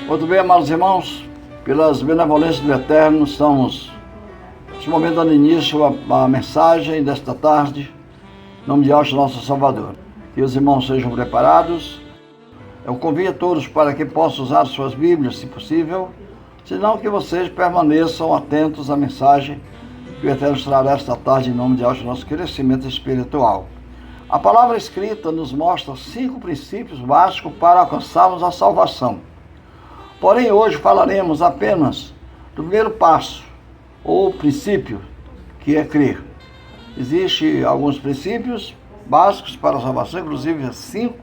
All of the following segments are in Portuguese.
Muito bem, amados irmãos, pelas benevolências do Eterno, estamos neste momento dando início à mensagem desta tarde, em nome de Yahshua nosso Salvador. Que os irmãos sejam preparados. Eu convido a todos para que possam usar suas Bíblias, se possível, senão que vocês permaneçam atentos à mensagem que o Eterno trará esta tarde, em nome de Yahshua nosso crescimento espiritual. A palavra escrita nos mostra 5 princípios básicos para alcançarmos a salvação. Porém, hoje falaremos apenas do primeiro passo, ou princípio, que é crer. Existem alguns princípios básicos para a salvação, inclusive 5,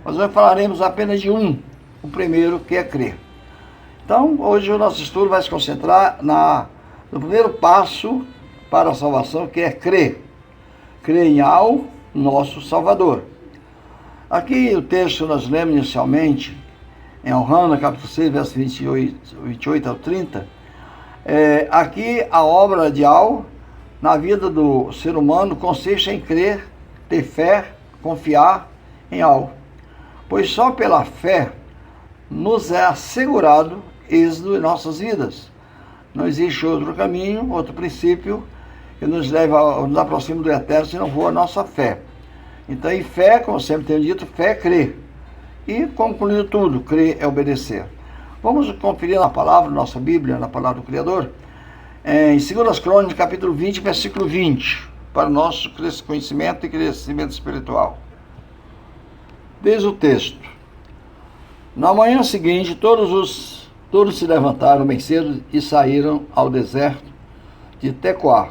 mas nós falaremos apenas de um, o primeiro, que é crer. Então, hoje o nosso estudo vai se concentrar no primeiro passo para a salvação, que é crer. Crer em ao nosso Salvador. Aqui o texto que nós lemos inicialmente, em Yohanan, capítulo 6, verso 28 ao 30, aqui a obra de Al, na vida do ser humano, consiste em crer, ter fé, confiar em Al. Pois só pela fé nos é assegurado êxito em nossas vidas. Não existe outro caminho, outro princípio que nos aproxima do Eterno, se não for a nossa fé. Então, em fé, como sempre tenho dito, fé é crer. E, concluindo tudo, crer é obedecer. Vamos conferir na palavra, nossa Bíblia, na palavra do Criador, em 2 Crônicas, capítulo 20, versículo 20, para o nosso conhecimento e crescimento espiritual. Diz o texto: na manhã seguinte, todos se levantaram bem cedo e saíram ao deserto de Tecoá.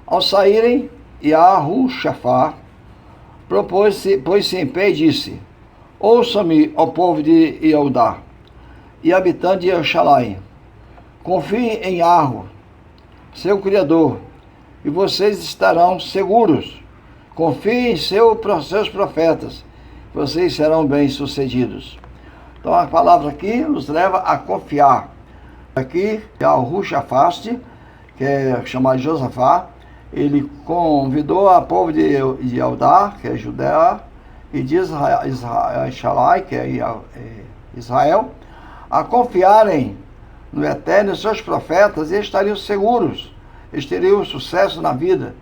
Ao saírem, Yahushafá pôs-se em pé e disse: ouça-me, ó povo de Eudá e habitante de Jerusalém, confiem em Yahweh, seu Criador, e vocês estarão seguros. Confiem em seus profetas, vocês serão bem-sucedidos. Então a palavra aqui nos leva a confiar. Aqui, Yahushafá, que é chamado de Josafá, ele convidou a povo de Eudá, que é Judéia, e de Israel, que é Israel, a confiarem no Eterno e seus profetas, e estariam seguros, eles teriam sucesso na vida,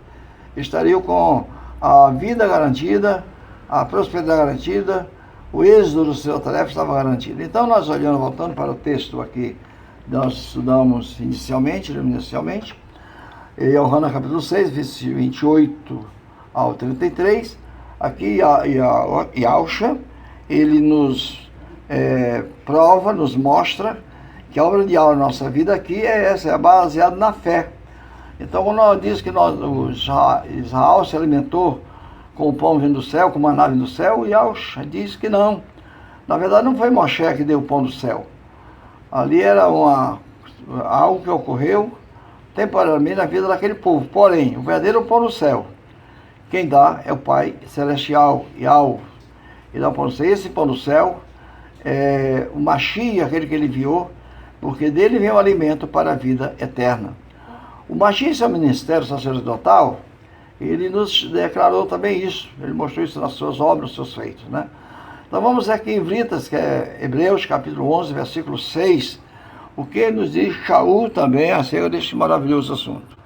estariam com a vida garantida, a prosperidade garantida, o êxito do seu tarefa estava garantido. Então nós voltando para o texto aqui, nós estudamos inicialmente, em Yohanan capítulo 6, versículo 28 ao 33, aqui Yahushua, ele nos prova, nos mostra que a obra de Yahweh na nossa vida aqui é baseada na fé. Então, quando nós diz que Israel se alimentou com o pão vindo do céu, com uma nave do céu, Yahushua diz que não. Na verdade, não foi Moshe que deu o pão do céu. Ali era algo que ocorreu temporariamente na vida daquele povo. Porém, o verdadeiro pão do céu, quem dá é o Pai Celestial, Yahweh. Ele dá o pão do céu. Esse pão do céu é o Mashiach, aquele que ele enviou, porque dele vem o alimento para a vida eterna. O Mashiach, seu ministério sacerdotal, ele nos declarou também isso. Ele mostrou isso nas suas obras, nos seus feitos, né? Então vamos aqui em Vritas, que é Hebreus, capítulo 11, versículo 6, o que nos diz Shaul também acerca deste maravilhoso assunto.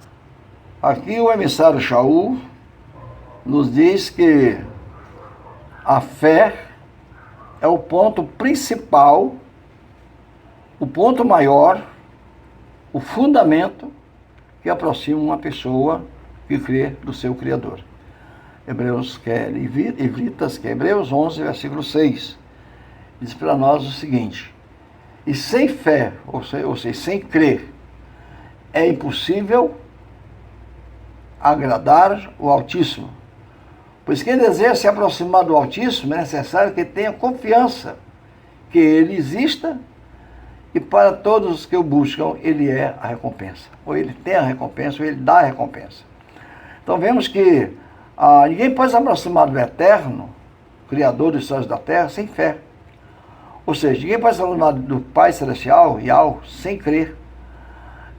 Aqui o emissário Shaul nos diz que a fé é o ponto principal, o ponto maior, o fundamento que aproxima uma pessoa que crê do seu Criador. Hebreus, que é Vritas, que é Hebreus 11, versículo 6, diz para nós o seguinte: e sem fé, ou seja, sem crer, é impossível agradar o Altíssimo. Pois quem deseja se aproximar do Altíssimo é necessário que tenha confiança que Ele exista, e para todos os que o buscam, Ele é a recompensa. Ou Ele tem a recompensa, ou Ele dá a recompensa. Então vemos que ninguém pode se aproximar do Eterno, Criador dos céus e da terra, sem fé. Ou seja, ninguém pode se aproximar do Pai Celestial, Yahweh, sem crer.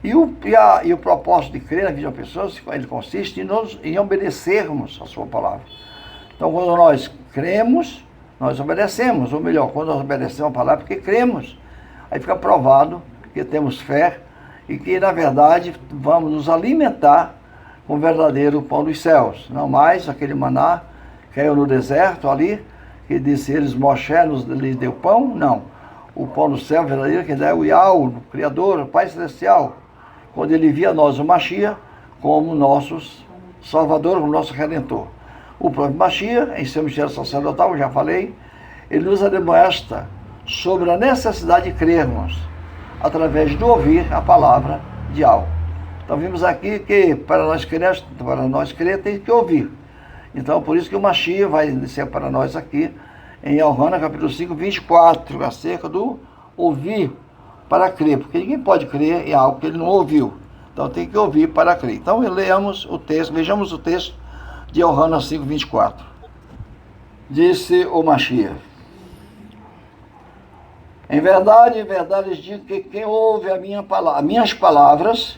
E o propósito de crer na vida de uma pessoa, ele consiste em obedecermos a sua palavra. Então, quando nós cremos, nós obedecemos. Ou melhor, quando nós obedecemos a palavra, porque cremos. Aí fica provado que temos fé e que, na verdade, vamos nos alimentar com o verdadeiro pão dos céus. Não mais aquele maná que caiu no deserto ali, que disse eles, Moshe lhes deu pão. Não. O pão do céu verdadeiro que dá é o Yahweh, o Criador, o Pai Celestial. Quando ele via nós, o Mashiach, como nosso Salvador, como nosso Redentor. O próprio Mashiach, em seu mistério sacerdotal, eu já falei, ele nos admoesta sobre a necessidade de crermos, através de ouvir a palavra de Yahweh. Então vimos aqui que para nós crer tem que ouvir. Então por isso que o Mashiach vai dizer para nós aqui, em Yohanan capítulo 5, 24, acerca do ouvir para crer, porque ninguém pode crer em algo que ele não ouviu. Então tem que ouvir para crer. Então leamos o texto, vejamos o texto de Yohanan 5, 24. Disse o Mashiach: em verdade, digo que quem ouve as minhas palavras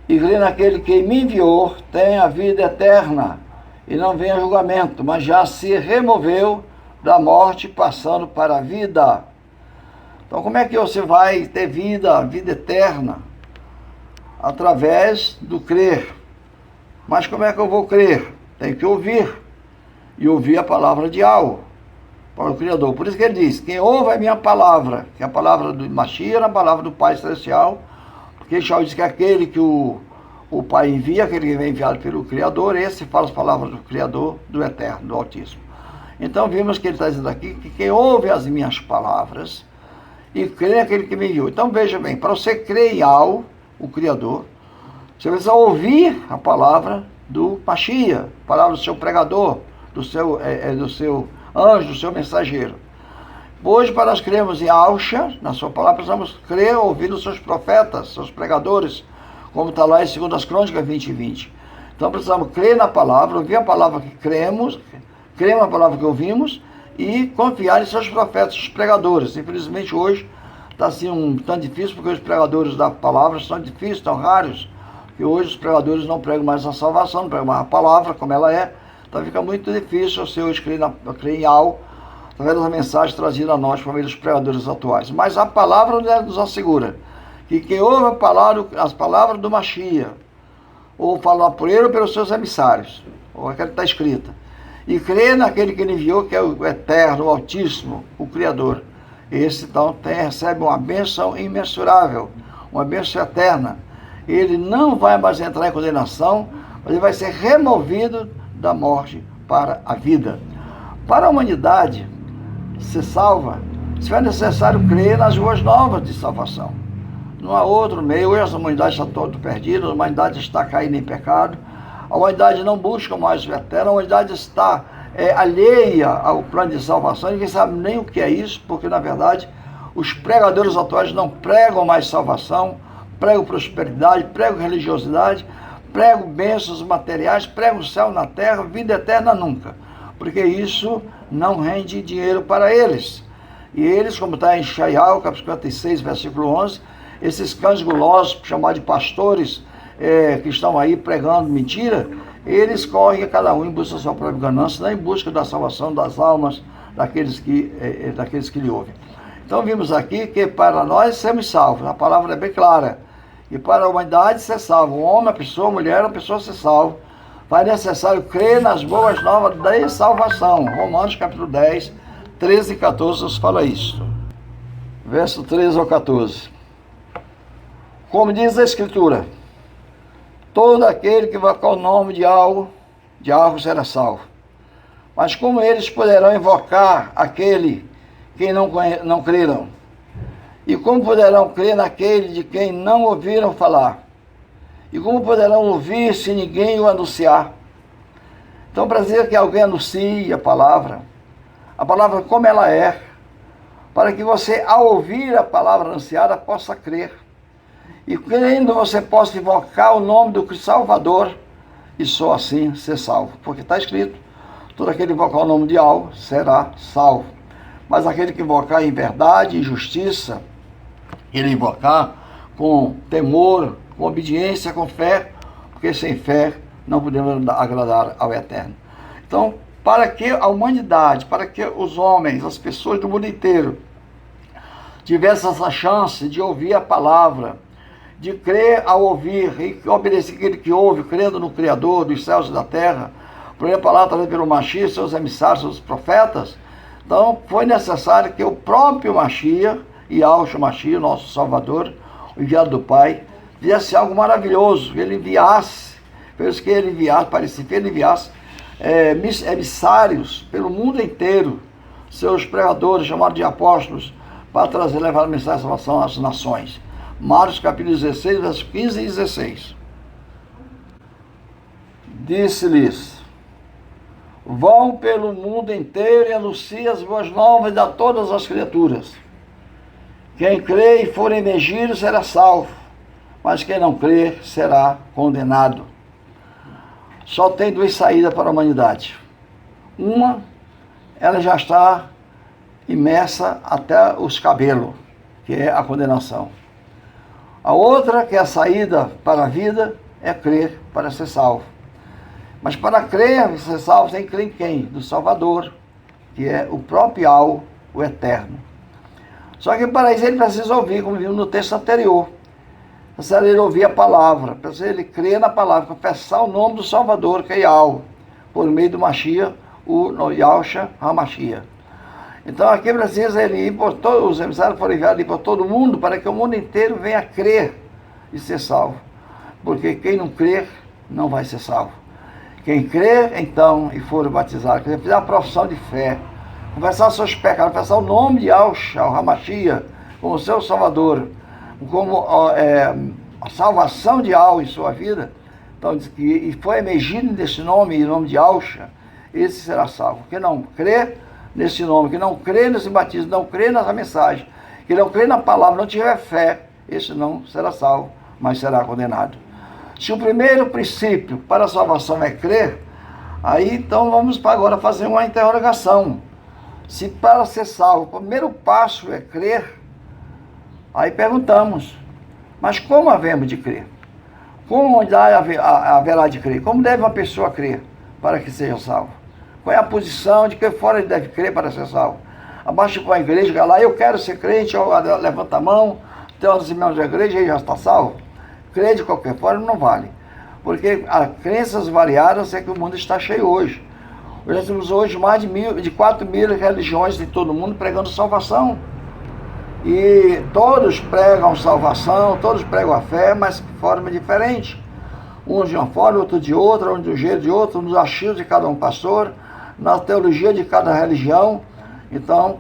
e crê naquele que me enviou tem a vida eterna e não vem a julgamento, mas já se removeu da morte, passando para a vida. Então como é que você vai ter vida eterna? Através do crer. Mas como é que eu vou crer? Tem que ouvir. E ouvir a palavra de Yahweh, para o Criador. Por isso que ele diz, quem ouve a minha palavra, que é a palavra do Mashiach, a palavra do Pai Celestial, porque Yeshua diz que aquele que o Pai envia, aquele que vem enviado pelo Criador, esse fala as palavras do Criador, do Eterno, do Altíssimo. Então vimos que ele está dizendo aqui que quem ouve as minhas palavras e crê naquele que me enviou. Então veja bem, para você crer em Yahweh, o Criador, você precisa ouvir a palavra do Mashiach, a palavra do seu pregador, do seu anjo, do seu mensageiro. Hoje, para nós crermos em Yahshua, na sua palavra, precisamos crer ouvindo os seus profetas, seus pregadores, como está lá em 2 Crônicas 20 e 20. Então precisamos crer na palavra, ouvir a palavra que cremos na palavra que ouvimos e confiar em seus profetas, os pregadores. Infelizmente hoje está assim tão difícil, porque os pregadores da palavra são difíceis, tão raros, que hoje os pregadores não pregam mais a salvação, não pregam mais a palavra como ela é. Então fica muito difícil você hoje crer em Yahweh, através das mensagens trazidas a nós por meio dos pregadores atuais. Mas a palavra nos assegura que quem ouve as palavras do Mashiach, ou falar por ele ou pelos seus emissários, ou aquela que está escrita, e crê naquele que ele enviou, que é o Eterno, o Altíssimo, o Criador, esse então recebe uma bênção imensurável, uma bênção eterna. Ele não vai mais entrar em condenação, mas ele vai ser removido da morte para a vida. Para a humanidade ser salva, se é necessário crer nas boas novas de salvação. Não há outro meio. Hoje a humanidade está toda perdida, a humanidade está caindo em pecado, a humanidade não busca mais o eterno, a humanidade está alheia ao plano de salvação, ninguém sabe nem o que é isso, porque na verdade os pregadores atuais não pregam mais salvação, pregam prosperidade, pregam religiosidade, pregam bênçãos materiais, pregam o céu na terra, vida eterna nunca, porque isso não rende dinheiro para eles. E eles, como está em Shaial, capítulo 56, versículo 11, esses cães gulosos, chamados de pastores, que estão aí pregando mentira, eles correm a cada um em busca da sua própria ganância, não em busca da salvação das almas daqueles que lhe ouvem. Então vimos aqui que para nós sermos salvos, a palavra é bem clara, e para a humanidade ser salvo, um homem, uma pessoa, uma mulher, uma pessoa ser salvo, vai necessário crer nas boas novas da salvação. Romanos capítulo 10, 13 e 14 nos fala isso. Verso 13 ao 14. Como diz a Escritura, todo aquele que invocar o nome de Yahweh será salvo. Mas como eles poderão invocar aquele que não creram? E como poderão crer naquele de quem não ouviram falar? E como poderão ouvir se ninguém o anunciar? Então, para dizer que alguém anuncie a palavra como ela é, para que você, ao ouvir a palavra anunciada, possa crer. E crendo, você possa invocar o nome do Salvador e só assim ser salvo. Porque está escrito, todo aquele que invocar o nome de Yahweh será salvo. Mas aquele que invocar em verdade e justiça, ele invocar com temor, com obediência, com fé, porque sem fé não podemos agradar ao Eterno. Então, para que a humanidade, para que os homens, as pessoas do mundo inteiro, tivesse essa chance de ouvir a palavra, de crer ao ouvir e obedecer aquele que ouve, crendo no Criador dos céus e da terra, por exemplo, a palavra trazida pelo Mashiach, seus emissários, seus profetas. Então foi necessário que o próprio Mashiach, Yahushua Mashiach, nosso Salvador, o enviado do Pai, fizesse algo maravilhoso, ele enviasse, fez que ele enviasse, parecia que ele enviasse emissários pelo mundo inteiro, seus pregadores, chamados de apóstolos, para trazer, levar a mensagem de salvação às nações. Marcos capítulo 16, versos 15 e 16. Disse-lhes: vão pelo mundo inteiro e anunciem as boas novas a todas as criaturas. Quem crê e for emergido será salvo, mas quem não crê será condenado. Só tem duas saídas para a humanidade. Uma, ela já está imersa até os cabelos, que é a condenação. A outra, que é a saída para a vida, é crer para ser salvo. Mas para crer, ser salvo, tem que crer em quem? Do Salvador, que é o próprio Al, o Eterno. Só que para isso ele precisa ouvir, como vimos no texto anterior. Precisa ele ouvir a palavra, precisa ele crer na palavra, confessar o nome do Salvador, que é Yahweh, por meio do Mashiach, o Yahushua HaMashiach. Então aqui precisa ele ir por todos, os emissários foram enviados por todo mundo, para que o mundo inteiro venha crer e ser salvo. Porque quem não crer, não vai ser salvo. Quem crer, então, e for batizado, quem fizer a profissão de fé, confessar os seus pecados, confessar o nome de Yahushua HaMashiach como seu Salvador, como a salvação de Yahweh em sua vida, então diz que e foi emergido nesse nome, em nome de Yahushua, esse será salvo. Quem não crê nesse nome, que não crê nesse batismo, não crê nessa mensagem, que não crê na palavra, não tiver fé, esse não será salvo, mas será condenado. Se o primeiro princípio para a salvação é crer, aí então vamos agora fazer uma interrogação. Se para ser salvo, o primeiro passo é crer, aí perguntamos, mas como havemos de crer? Como haverá de crer? Como deve uma pessoa crer para que seja salvo? Qual é a posição de que fora ele deve crer para ser salvo? Abaixo para a igreja, vai lá, eu quero ser crente, levanta a mão, tem os irmãos da igreja e já está salvo. Crer de qualquer forma não vale. Porque as crenças variadas é que o mundo está cheio hoje. Nós temos hoje mais de 4 mil religiões em todo o mundo pregando salvação. E todos pregam salvação, todos pregam a fé, mas de forma diferente. Uns de uma forma, outro de outra, um de um jeito de outro, nos achios de cada um pastor, na teologia de cada religião. Então,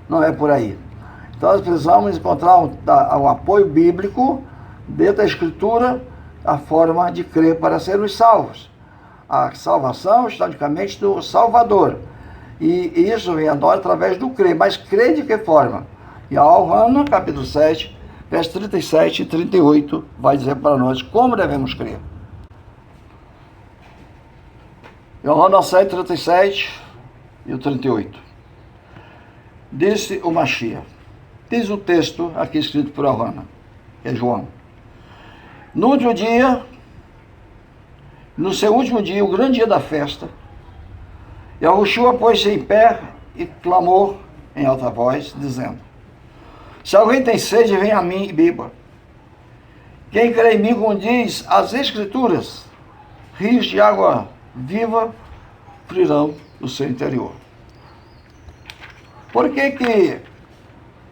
não é por aí. Então, nós precisamos encontrar um apoio bíblico dentro da Escritura, a forma de crer para sermos salvos. A salvação, historicamente, do Salvador. E isso vem a nós através do crer. Mas crer de que forma? E a Yohana, capítulo 7, versos 37 e 38, vai dizer para nós como devemos crer. Yohana 7, 37 e o 38. Disse o Mashiach. Diz o texto aqui escrito por Yohana, que é João. No último dia, no seu último dia, o grande dia da festa, Yahushua pôs-se em pé e clamou em alta voz, dizendo: se alguém tem sede, venha a mim e beba. Quem crê em mim, como diz as Escrituras, rios de água viva fluirão do seu interior. Por que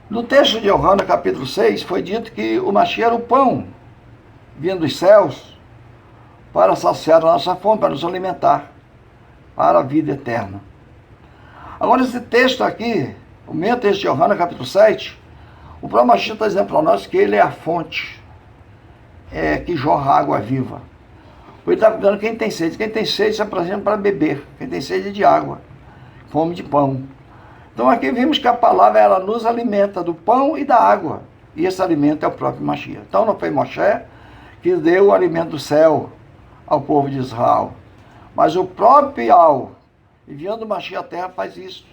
no texto de Yohana, capítulo 6, foi dito que o Mashiach era o pão vindo dos céus para saciar a nossa fome, para nos alimentar, para a vida eterna. Agora, esse texto aqui, o meu texto de Yohana, capítulo 7, o próprio Mashiach está dizendo para nós que ele é a fonte que jorra água viva. Ele está dizendo quem tem sede se apresenta para beber, quem tem sede de água, fome de pão. Então aqui vimos que a palavra ela nos alimenta do pão e da água, e esse alimento é o próprio Mashiach. Então não foi Moshe que deu o alimento do céu ao povo de Israel, mas o próprio Yahweh, enviando o Mashiach à terra, faz isso.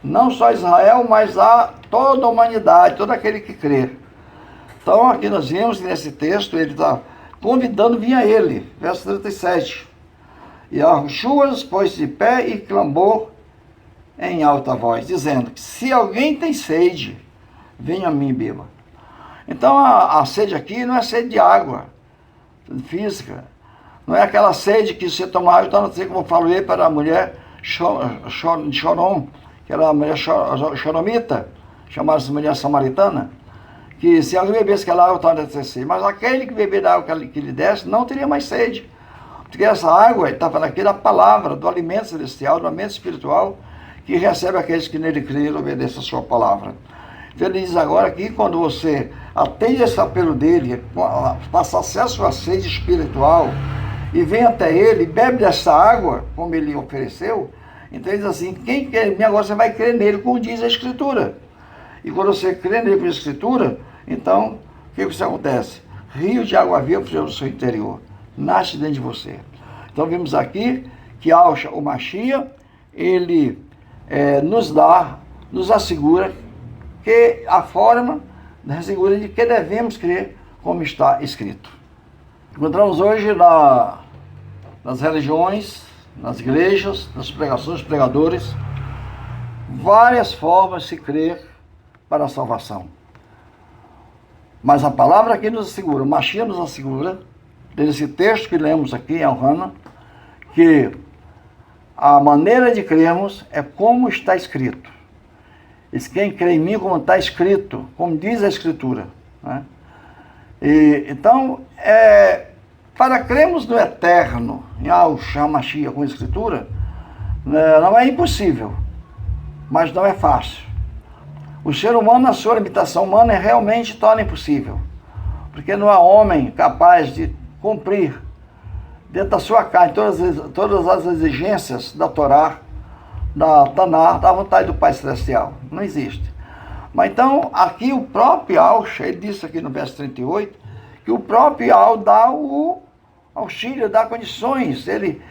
Não só Israel, mas a toda a humanidade, todo aquele que crê. Então aqui nós vimos nesse texto, ele está convidando, vinha ele, verso 37. E Yahushua pôs-se de pé e clamou em alta voz, dizendo que se alguém tem sede, venha a mim e beba. Então a sede aqui não é sede de água física, não é aquela sede que você toma água, então assim como eu falei para a mulher de Chorom, que era a mulher choromita, chamada-se mulher samaritana, que se alguém bebesse aquela água, torna a ter sede, mas aquele que beber da água que lhe desse, não teria mais sede, porque essa água, está falando aqui da palavra, do alimento celestial, do alimento espiritual, que recebe aqueles que nele creem e obedecem a sua palavra. Então ele diz agora que quando você atende esse apelo dele, passa acesso à sede espiritual, e vem até ele, bebe dessa água, como ele ofereceu, então ele diz assim, quem quer em mim, agora você vai crer nele, como diz a Escritura. E quando você crê nele com a Escritura, então, o que isso acontece? Rio de água viva no seu interior, nasce dentro de você. Então vimos aqui que o Mashiach, ele nos assegura que a forma assegura de que devemos crer como está escrito. Encontramos hoje nas religiões, nas igrejas, nas pregações, pregadores, várias formas de se crer para a salvação. Mas a palavra aqui nos assegura, o Mashiach nos assegura, desse texto que lemos aqui em Al-Hana, que a maneira de crermos é como está escrito. Diz, quem crê em mim como está escrito, como diz a Escritura. Né? Então, para crermos no eterno, em Al-Mashiach com a Escritura, não é impossível, mas não é fácil. O ser humano, na sua limitação humana, realmente torna impossível, porque não há homem capaz de cumprir dentro da sua carne todas as exigências da Torá, da Taná, da vontade do Pai Celestial. Não existe. Mas então, aqui o próprio Alcha, ele disse aqui no verso 38, que o próprio Al dá o auxílio, dá condições, ele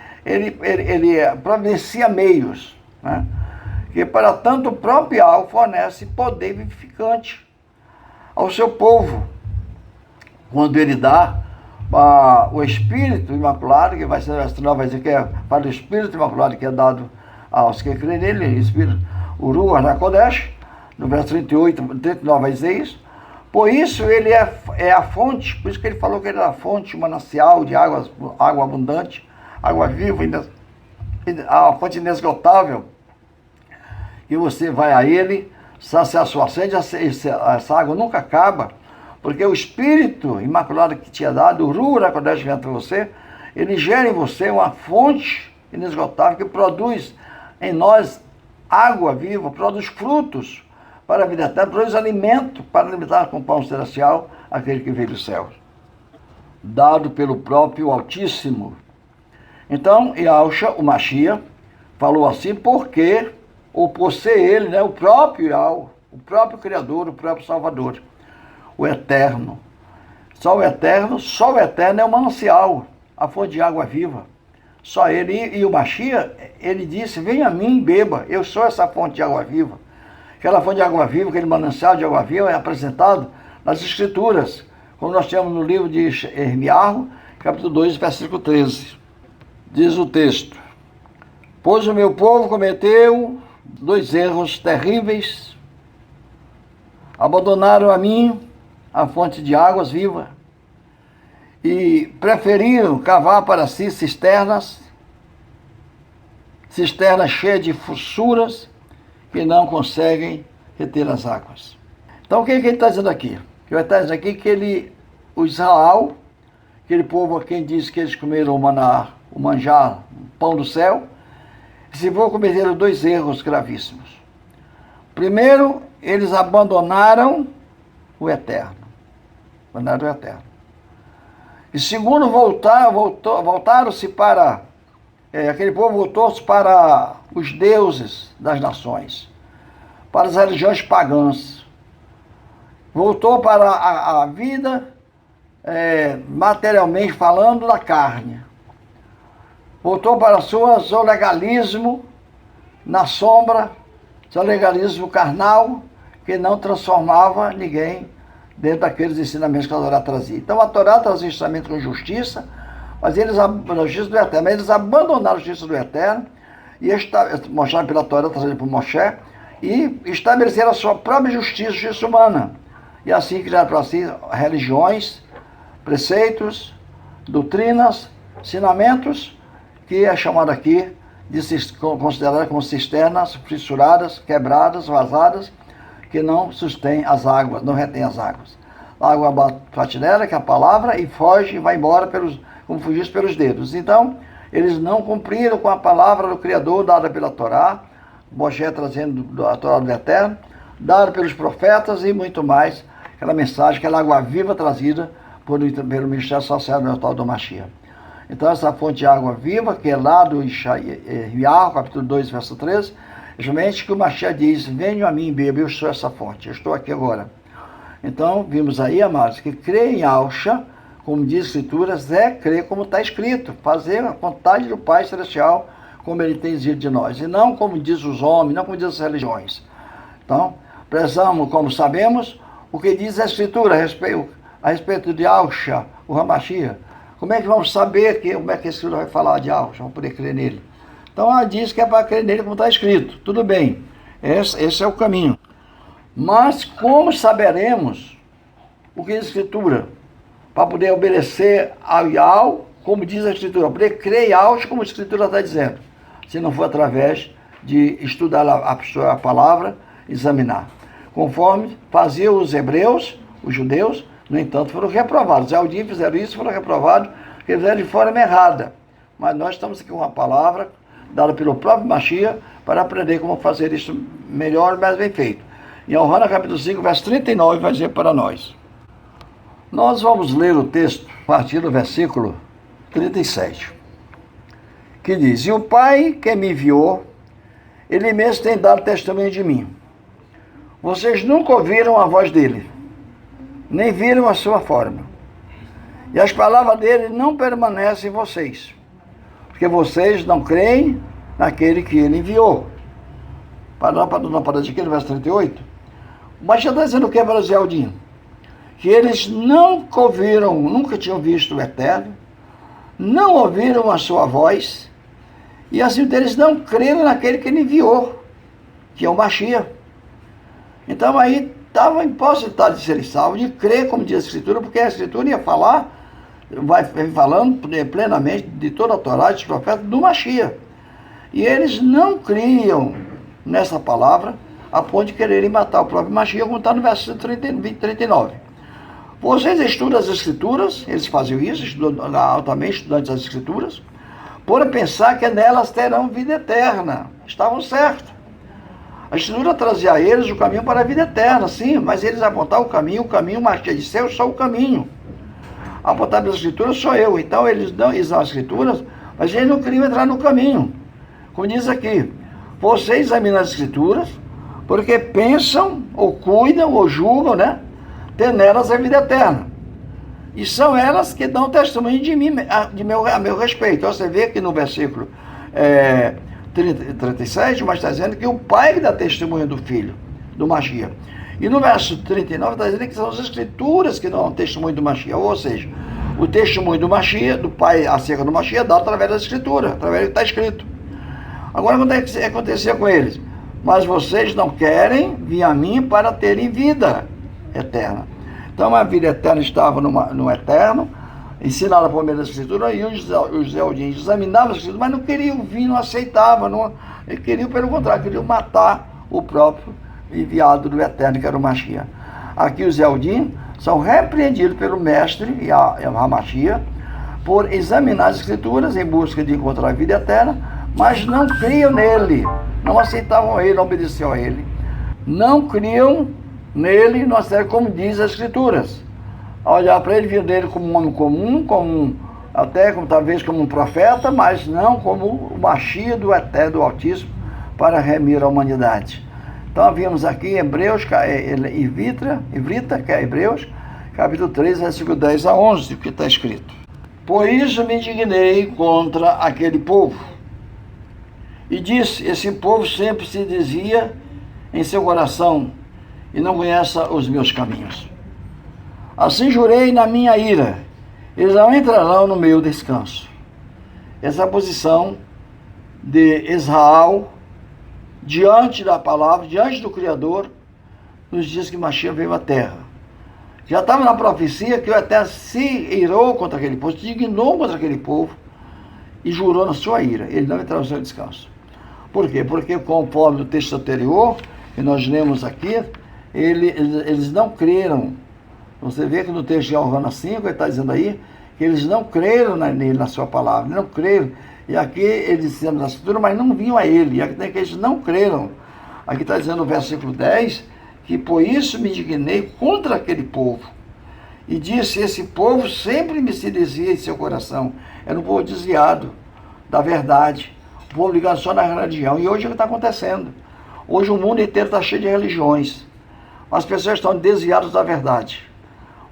providencia meios, né? Que para tanto o próprio Al fornece poder vivificante ao seu povo, quando ele dá o Espírito Imaculado, que vai ser, vai dizer que é para o Espírito Imaculado que é dado aos que creem nele, Espírito, o Ruach HaKodesh, no verso 38, 39 vai dizer isso. Por isso ele é a fonte, por isso que ele falou que ele é a fonte, manancial de água abundante, água viva, a fonte inesgotável, que você vai a ele, saciar a sua sede, essa água nunca acaba, porque o Espírito Imaculado que te é dado, o Ruach HaKodesh vem entre você, ele gera em você uma fonte inesgotável que produz em nós água viva, produz frutos para a vida eterna, produz alimento para alimentar com pão celestial aquele que veio dos céus, dado pelo próprio Altíssimo. Então, Yahushua, o Mashiach, falou assim porque, ou por ser ele, né, o próprio Yahweh, o próprio Criador, o próprio Salvador, o Eterno. Só o Eterno é o manancial, a fonte de água viva. Só ele, e o Mashiach, ele disse, venha a mim e beba, eu sou essa fonte de água viva. Aquela fonte de água viva, aquele manancial de água viva é apresentado nas Escrituras, como nós temos no livro de Ermiarro, capítulo 2, versículo 13. Diz o texto, pois o meu povo cometeu 2 erros terríveis, abandonaram a mim a fonte de águas vivas, e preferiram cavar para si cisternas cheias de fissuras que não conseguem reter as águas. Então o que ele está dizendo aqui? Ele está dizendo aqui que o Israel, aquele povo a quem diz que eles comeram o maná, o manjar, o pão do céu, se vão cometer 2 erros gravíssimos. Primeiro, eles abandonaram o Eterno. Abandonaram o Eterno. E segundo, voltaram-se para... aquele povo voltou-se para os deuses das nações, para as religiões pagãs. Voltou para a vida, materialmente falando, da carne. Voltou para seu legalismo na sombra, seu legalismo carnal, que não transformava ninguém dentro daqueles ensinamentos que a Torá trazia. Então a Torá trazia ensinamento com justiça, mas eles abandonaram a justiça do Eterno, e mostrado pela Torá, trazido por Moshe, e estabeleceram a sua própria justiça humana. E assim criaram para si religiões, preceitos, doutrinas, ensinamentos, que é chamado aqui de considerado como cisternas fissuradas, quebradas, vazadas, que não sustém as águas, não retém as águas. A água bate fatinera, que é a palavra, e foge e vai embora como fugisse pelos dedos. Então, eles não cumpriram com a palavra do Criador dada pela Torá, Moshe trazendo a Torá do Eterno, dada pelos profetas e muito mais, aquela mensagem, aquela água viva trazida pelo ministério sacerdotal do Mashiach. Então, essa fonte de água viva, que é lá do Yeshayahu, capítulo 2, verso 13, justamente que o Mashiach diz: venham a mim, beba, eu sou essa fonte, eu estou aqui agora. Então, vimos aí, amados, que crer em Yahshua, como diz a Escritura, é crer como está escrito, fazer a vontade do Pai Celestial, como Ele tem exigido de nós, e não como diz os homens, não como diz as religiões. Então, prezamos, como sabemos, o que diz a Escritura a respeito de Yahshua, o Hamashiach. Como é que vamos saber como é que a Escritura vai falar de Yahshua, vamos poder crer nele? Então, ela diz que é para crer nele como está escrito. Tudo bem, esse é o caminho. Mas como saberemos o que diz a Escritura? Para poder obedecer ao Yahweh, como diz a Escritura. Para poder crer em Yahweh, como a Escritura está dizendo. Se não for através de estudar a palavra, examinar. Conforme faziam os hebreus, os judeus, no entanto, foram reprovados. Os Zaldim fizeram isso, foram reprovados, porque fizeram de forma errada. Mas nós estamos aqui com uma palavra dada pelo próprio Mashiach para aprender como fazer isso melhor e mais bem feito. Em Yohanan capítulo 5, verso 39, vai dizer para nós. Nós vamos ler o texto a partir do versículo 37, que diz: e o Pai que me enviou, Ele mesmo tem dado testemunho de mim. Vocês nunca ouviram a voz dele, nem viram a sua forma. E as palavras dele não permanecem em vocês, porque vocês não creem naquele que ele enviou. Para de aqui no verso 38. Mas já está dizendo o que para os Zaldim? Que eles nunca ouviram, nunca tinham visto o Eterno, não ouviram a sua voz, e assim eles não creram naquele que ele enviou, que é o Mashiach. Então aí estava impossibilitado de serem salvos, de crer, como diz a Escritura, porque a Escritura ia falar, vai falando plenamente de toda a Torá, dos profetas, do Mashiach. E eles não criam nessa palavra, a ponto de quererem matar o próprio Mashiach, como está no verso 39. Vocês estudam as Escrituras, eles faziam isso, estudam altamente, estudantes das Escrituras, por pensar que nelas terão vida eterna. Estavam certos. A Escritura trazia a eles o caminho para a vida eterna, sim, mas eles apontavam o caminho, Mashiach disse: eu sou o caminho. Apontar pelas Escrituras sou eu. Então eles dão as Escrituras, mas eles não queriam entrar no caminho. Como diz aqui, vocês examinam as Escrituras, porque pensam, ou cuidam, ou julgam, né? Ter nelas a vida eterna. E são elas que dão testemunho de mim, a meu respeito. Então você vê que no versículo 37, mas está dizendo que o Pai que dá testemunho do Filho, do Mashiach. E no verso 39 está dizendo que são as Escrituras que dão testemunho do Mashiach. Ou seja, o testemunho do Mashiach, do Pai acerca do Mashiach, é dado através da Escritura, através do que está escrito. Agora, o que acontecia com eles? Mas vocês não querem vir a mim para terem vida eterna. Então a vida eterna estava no eterno, ensinada por meio da Escritura, e os Zaldim examinavam as Escrituras, mas não queriam vir, não aceitavam, queriam, pelo contrário, queriam matar o próprio enviado do eterno, que era o Mashiach. Aqui os Zaldim são repreendidos pelo mestre, e a Mashiach, por examinar as Escrituras em busca de encontrar a vida eterna, mas não criam nele, não aceitavam ele, não obedeciam a ele, não criam nele, não aceitavam como diz as Escrituras. Ao olhar para ele, viam dele como um homem comum, talvez como um profeta, mas não como o Mashiach do Eterno, do Altíssimo, para remir a humanidade. Então vimos aqui em Hebreus, Ivrita, que é Hebreus, capítulo 3, versículo 10 a 11, o que está escrito. Por isso me indignei contra aquele povo, e disse: esse povo sempre se dizia em seu coração, e não conhece os meus caminhos. Assim jurei na minha ira, eles não entrarão no meu descanso. Essa é a posição de Israel diante da palavra, diante do Criador, nos dias que Mashiach veio à terra. Já estava na profecia que o Eterno se irou contra aquele povo, se dignou contra aquele povo e jurou na sua ira. Ele não entrará no seu descanso. Por quê? Porque, conforme o texto anterior, que nós lemos aqui, eles não creram. Você vê que no texto de Alvana 5, ele está dizendo aí, que eles não creram nele, na sua palavra, não creram. E aqui eles disseram na escritura, mas não vinham a ele. E aqui tem que eles não creram. Aqui está dizendo no versículo 10, que por isso me indignei contra aquele povo. E disse, esse povo sempre me se desvia em seu coração. Era um povo desviado da verdade. O povo ligado só na religião. E hoje é o que está acontecendo. Hoje o mundo inteiro está cheio de religiões. As pessoas estão desviadas da verdade.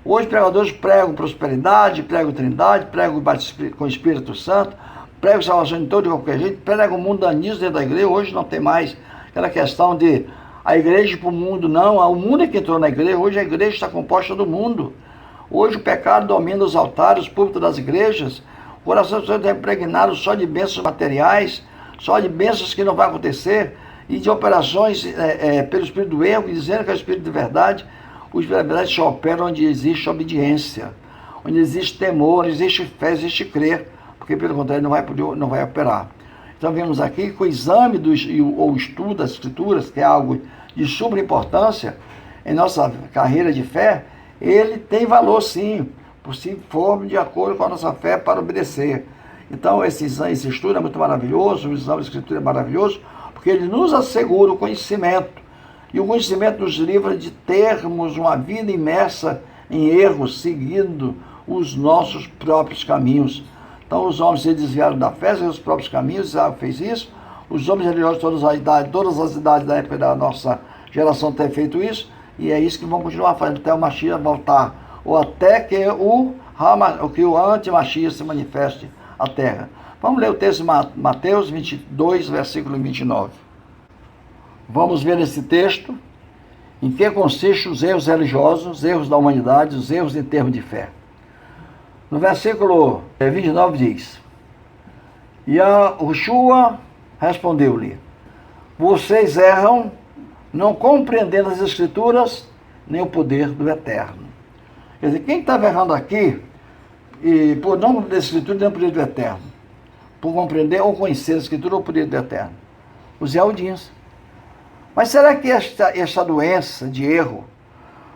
Hoje pregadores pregam prosperidade, pregam trindade, pregam com o Espírito Santo, pregam salvação de todo e qualquer jeito, pregam mundanismo dentro da igreja. Hoje não tem mais aquela questão de a igreja para o mundo, não. O mundo é que entrou na igreja. Hoje a igreja está composta do mundo. Hoje o pecado domina os altares, os púlpitos das igrejas. O coração das pessoas é impregnado só de bênçãos materiais, só de bênçãos que não vai acontecer, e de operações pelo espírito do erro, dizendo que é o espírito de verdade. O espírito de verdade só opera onde existe obediência, onde existe temor, existe fé, existe crer, porque pelo contrário não vai operar. Então vemos aqui que o exame ou estudo das escrituras, que é algo de suma importância em nossa carreira de fé, ele tem valor sim, por se for de acordo com a nossa fé para obedecer. Então esse estudo é muito maravilhoso, o exame da escritura é maravilhoso, porque ele nos assegura o conhecimento. E o conhecimento nos livra de termos uma vida imersa em erros, seguindo os nossos próprios caminhos. Então os homens se desviaram da fé, seguiram os próprios caminhos, Israel fez isso. Os homens religiosos de todas as idades da época da nossa geração têm feito isso, e é isso que vão continuar fazendo até o Mashiach voltar, ou até que o anti-Mashiach se manifeste à terra. Vamos ler o texto de Mateus 22, versículo 29. Vamos ver nesse texto em que consistem os erros religiosos, os erros da humanidade, os erros em termos de fé. No versículo 29 diz, e a Yeshua respondeu-lhe, vocês erram, não compreendendo as Escrituras, nem o poder do Eterno. Quer dizer, quem estava errando aqui, e por não compreender as Escrituras, nem o poder do Eterno, por compreender ou conhecer a Escritura ou o poder do Eterno? Os Yaudins. Mas será que esta doença de erro,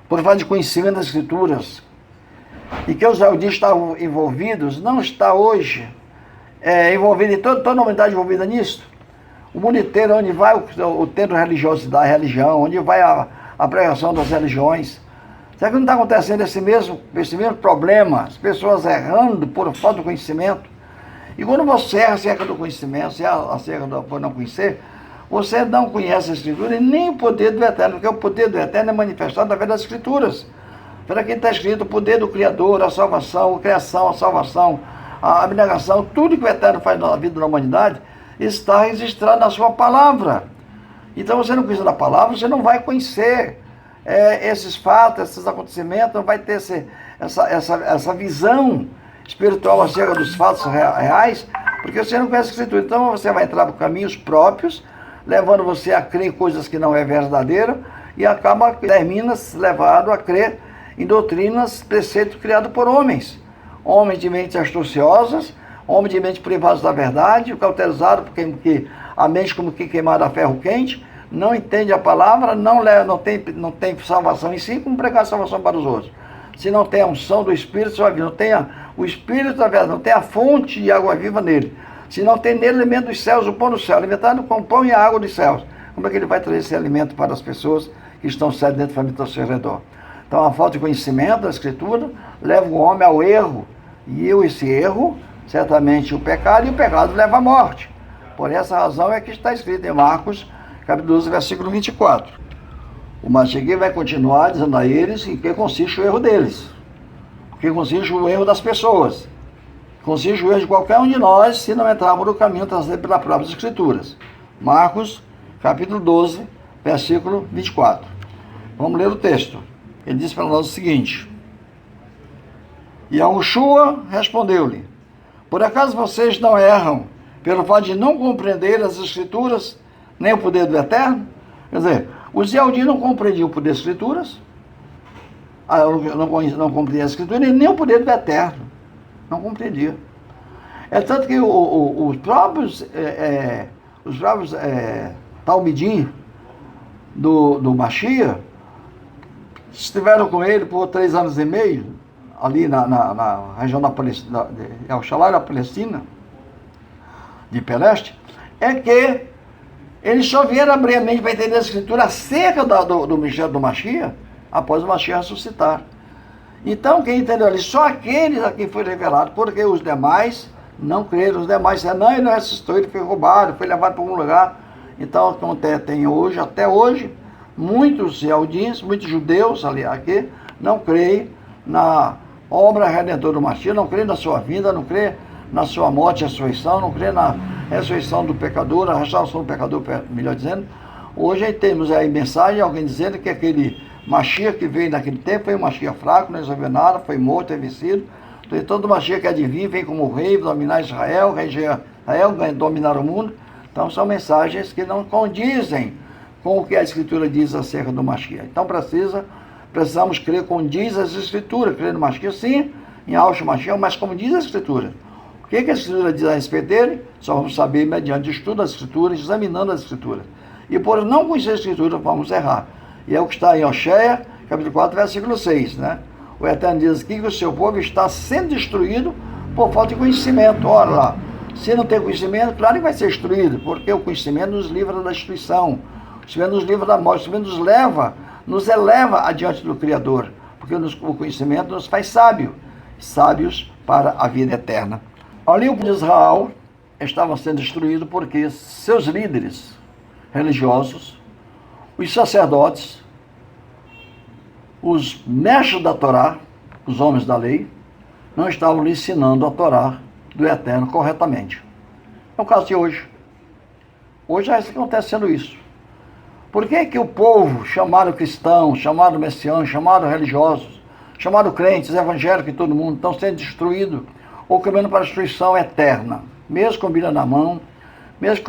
por falta de conhecimento das Escrituras, e que os Yaudins estavam envolvidos, não está hoje envolvido em toda a humanidade envolvida nisso? O mundo inteiro, onde vai o centro de religiosidade, religião, onde vai a pregação das religiões. Será que não está acontecendo esse mesmo problema? As pessoas errando por falta de conhecimento. E quando você erra acerca do conhecimento, você erra acerca por não conhecer, você não conhece a Escritura e nem o poder do Eterno, porque o poder do Eterno é manifestado através das Escrituras. Para quem está escrito o poder do Criador, a salvação, a criação, a salvação, a abnegação, tudo que o Eterno faz na vida da humanidade, está registrado na sua palavra. Então você não conhece a palavra, você não vai conhecer esses fatos, esses acontecimentos, não vai ter essa visão espiritual acerca dos fatos reais, porque você não conhece a Escritura. Então você vai entrar por caminhos próprios, levando você a crer em coisas que não é verdadeira, e termina levado a crer em doutrinas, preceitos criados por homens de mentes astuciosas, homens de mente privados da verdade, cauterizados, porque a mente como que queimada a ferro quente, não entende a palavra, não tem salvação em si, como pregar salvação para os outros. Se não tem a unção do Espírito, não tem o Espírito da verdade, não tem a fonte de água viva nele. Se não tem nele alimento dos céus, o pão do céu, alimentado com o pão e a água dos céus, como é que ele vai trazer esse alimento para as pessoas que estão sedentas e famintas ao seu redor? Então a falta de conhecimento da Escritura leva o homem ao erro, e esse erro, certamente o pecado, e o pecado leva à morte. Por essa razão é que está escrito em Marcos, capítulo 12, versículo 24. O Mashiach vai continuar dizendo a eles em que consiste o erro deles, o que consiste o erro das pessoas, consiste o erro de qualquer um de nós se não entrarmos no caminho trazido pelas próprias Escrituras. Marcos, capítulo 12, versículo 24. Vamos ler o texto. Ele diz para nós o seguinte, e a Yeshua respondeu-lhe, por acaso vocês não erram pelo fato de não compreender as Escrituras, nem o poder do Eterno. Quer dizer, os Yahudim não compreendiam o poder das Escrituras, não compreendiam a Escritura e nem o poder do Eterno. Não compreendia. É tanto que os próprios Talmidim do Mashiach estiveram com ele por 3 anos e meio, ali na região da Palestina, de El-Shalai, na Palestina, de Peleste, é que eles só vieram abrir a mente para entender a Escritura acerca do mistério do Mashiach, após o Mashiach ressuscitar. Então, quem entendeu ali? Só aqueles a quem foi revelado, porque os demais não creram, os demais disseram, não, ele não ressuscitou, ele foi roubado, foi levado para algum lugar. Então, tem hoje, até hoje, muitos Yahudim, muitos judeus ali, aqui, não creem na obra redentora do Mashiach, não creem na sua vinda, não creem na sua morte e ressurreição, não creem na ressurreição do pecador, a restauração do pecador, melhor dizendo. Hoje temos aí mensagem, alguém dizendo que aquele Mashiach que veio naquele tempo foi um Mashiach fraco, não resolveu nada, foi morto, é vencido. Então, todo Mashiach que é divino, vem como rei, dominar Israel, rei de Israel, dominar o mundo. Então, são mensagens que não condizem com o que a Escritura diz acerca do Mashiach. Então, precisamos crer como diz as Escrituras, crer no Mashiach, sim, em Yahshua Mashiach, mas como diz a Escritura. O que a Escritura diz a respeito dele? Só vamos saber mediante estudo das Escrituras, examinando as Escrituras. E por não conhecer a Escritura, vamos errar. E é o que está em Oséias, capítulo 4, versículo 6, né? O Eterno diz aqui que o seu povo está sendo destruído por falta de conhecimento. Olha lá, se não tem conhecimento, claro que vai ser destruído, porque o conhecimento nos livra da destruição, o conhecimento nos livra da morte, o conhecimento nos eleva adiante do Criador, porque o conhecimento nos faz sábios para a vida eterna. Ali o povo de Israel estava sendo destruído porque seus líderes religiosos, os sacerdotes, os mestres da Torá, os homens da lei, não estavam lhe ensinando a Torá do Eterno corretamente. É o caso de hoje. Hoje já está acontecendo isso. Por que que o povo, chamado cristão, chamado messiânico, chamado religiosos, chamado crentes, evangélicos e todo mundo, estão sendo destruídos ou caminhando para a destruição eterna, mesmo com a Bíblia na mão, mesmo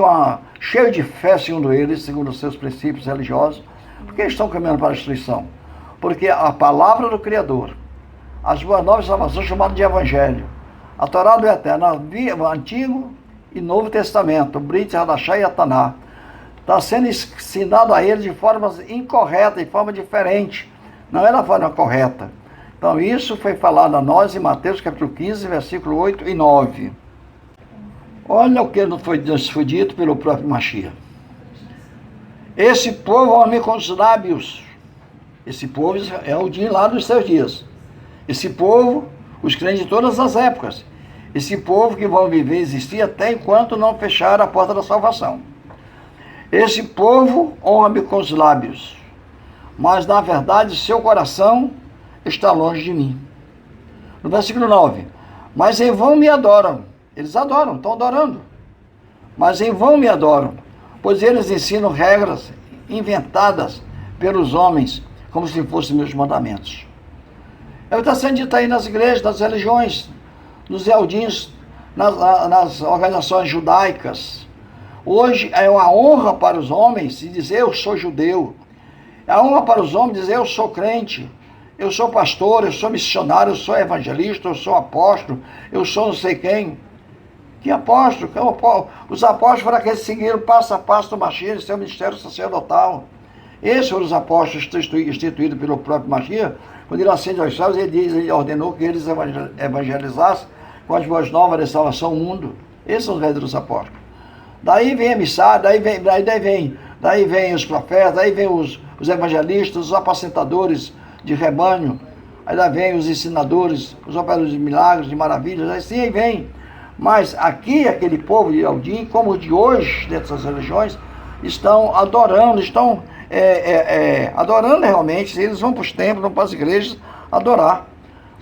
cheio de fé, segundo eles, segundo os seus princípios religiosos? Por que estão caminhando para a destruição? Porque a palavra do Criador, as boas novas de salvação chamadas de Evangelho, a Torá do Eterno, o Antigo e Novo Testamento, o Brit, Hadashah e Ataná, está sendo ensinado a eles de forma incorreta, de forma diferente, não é da forma correta. Então isso foi falado a nós em Mateus capítulo 15, versículo 8 e 9. Olha o que nos foi dito pelo próprio Mashiach. Esse povo homem com os lábios, esse povo é o dia lá dos seus dias. Esse povo, os crentes de todas as épocas. Esse povo que vão viver e existir até enquanto não fechar a porta da salvação. Esse povo honra-me com os lábios, mas na verdade seu coração está longe de mim. No versículo 9. Mas em vão me adoram. Eles adoram, estão adorando. Mas em vão me adoram, pois eles ensinam regras inventadas pelos homens, como se fossem meus mandamentos. É o que está sendo dito aí nas igrejas, nas religiões, nos Yahudins, nas organizações judaicas. Hoje é uma honra para os homens dizer eu sou judeu. É uma honra para os homens dizer eu sou crente, eu sou pastor, eu sou missionário, eu sou evangelista, eu sou apóstolo, eu sou não sei quem. Que apóstolo? Os apóstolos foram aqueles que seguiram passo a passo do Mashiach, seu ministério sacerdotal. Esses foram os apóstolos instituídos pelo próprio Mashiach. Quando ele ascende aos céus, ele ordenou que eles evangelizassem com as boas novas de salvação ao mundo. Esses são os verdadeiros apóstolos. Daí vem a emissário, daí vem os profetas, daí vem os evangelistas, os apacentadores de rebanho, aí vem os ensinadores, os operadores de milagres, de maravilhas, assim aí vem. Mas aqui, aquele povo de Yahudim, como o de hoje, dessas religiões, estão adorando, adorando realmente. Eles vão para os templos, vão para as igrejas adorar.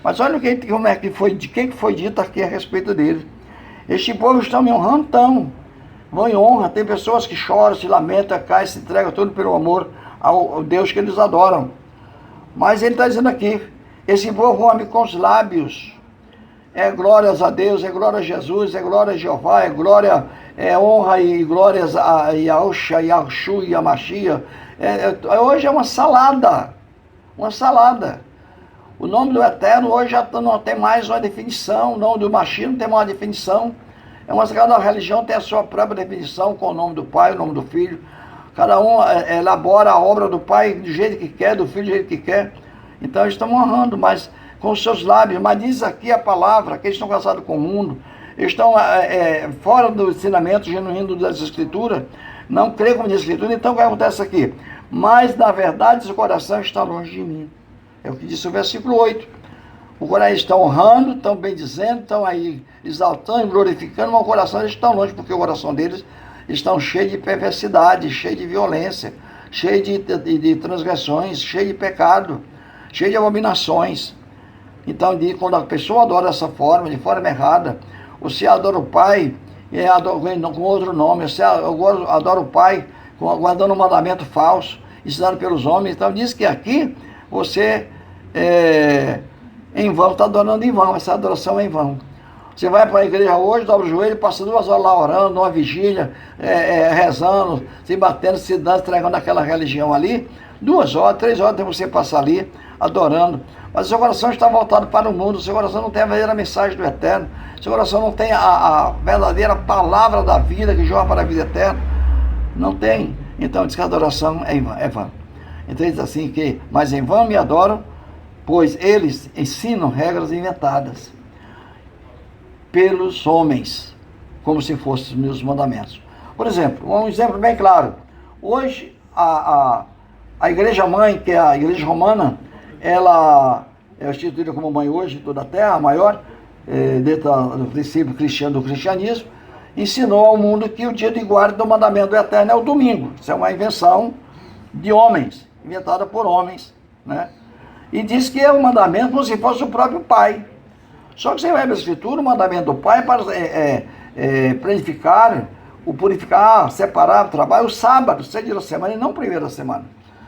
Mas olha como é que foi, de quem que foi dito aqui a respeito dele. Este povo estão me honrando, então, vão em honra. Tem pessoas que choram, se lamentam, caem, se entregam tudo pelo amor ao Deus que eles adoram. Mas ele está dizendo aqui, esse povo honra-me com os lábios. É glórias a Deus, é glória a Jesus, é glória a Jeová, é glória honra e glórias a Yahusha, Yahushu e a Mashiach. Hoje é uma salada. Uma salada. O nome do Eterno hoje já não tem mais uma definição. O nome do Mashiach não tem mais uma definição. Cada religião tem a sua própria definição com o nome do Pai, o nome do Filho. Cada um elabora a obra do Pai do jeito que quer, do Filho do jeito que quer. Então eles estão honrando, mas com os seus lábios. Mas diz aqui a palavra que eles estão casados com o mundo. Eles estão fora do ensinamento genuíno das Escrituras. Não creem como diz a Escritura. Então o que acontece aqui? Mas na verdade seu coração está longe de mim. É o que disse o versículo 8. O coração está honrando, estão bendizendo, estão aí exaltando, glorificando, mas o coração eles estão longe, porque o coração deles estão cheio de perversidade, cheio de violência, cheio de transgressões, cheio de pecado, cheio de abominações. Então, quando a pessoa adora dessa forma, de forma errada, você adora o Pai com outro nome, você adora o Pai guardando um mandamento falso, ensinado pelos homens. Então, diz que aqui você em vão, está adorando em vão, essa adoração é em vão. Você vai para a igreja hoje, dobra o joelho, passa 2 horas lá orando, numa vigília, rezando, se batendo, se dando, entregando aquela religião ali. 2 horas, 3 horas tem você passar ali, adorando. Mas o seu coração está voltado para o mundo, o seu coração não tem a verdadeira mensagem do Eterno, o seu coração não tem a verdadeira palavra da vida que joga para a vida eterna. Não tem. Então diz que a adoração é vã. Então diz assim que, mas em vão me adoram, pois eles ensinam regras inventadas pelos homens, como se fossem os meus mandamentos. Por exemplo, um exemplo bem claro. Hoje, a igreja mãe, que é a igreja romana, ela é instituída como mãe hoje de toda a terra, a maior, dentro do princípio cristiano do cristianismo, ensinou ao mundo que o dia de guarda do mandamento do Eterno é o domingo. Isso é uma invenção de homens, inventada por homens, né? E diz que é um mandamento como se fosse o próprio Pai. Só que você vai para a Escritura, o mandamento do Pai é para planificar, purificar, separar o trabalho, o sábado, 7 dias da semana e não o primeiro da semana.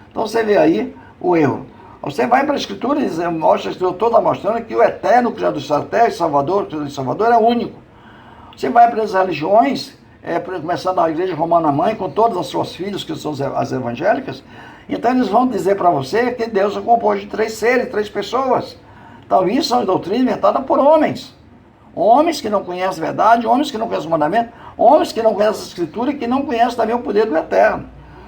Então você vê aí o erro. Você vai para a Escritura e mostra a Escritura toda mostrando que o Eterno, Criador da Terra, Salvador, Criador de Salvador, é único. Você vai para as religiões, começando a igreja romana mãe, com todas as suas filhas, que são as evangélicas, então eles vão dizer para você que Deus é composto de 3 seres, 3 pessoas. Então isso é uma doutrina inventada por homens. Homens que não conhecem a verdade, homens que não conhecem o mandamento, homens que não conhecem a Escritura e que não conhecem também o poder do Eterno.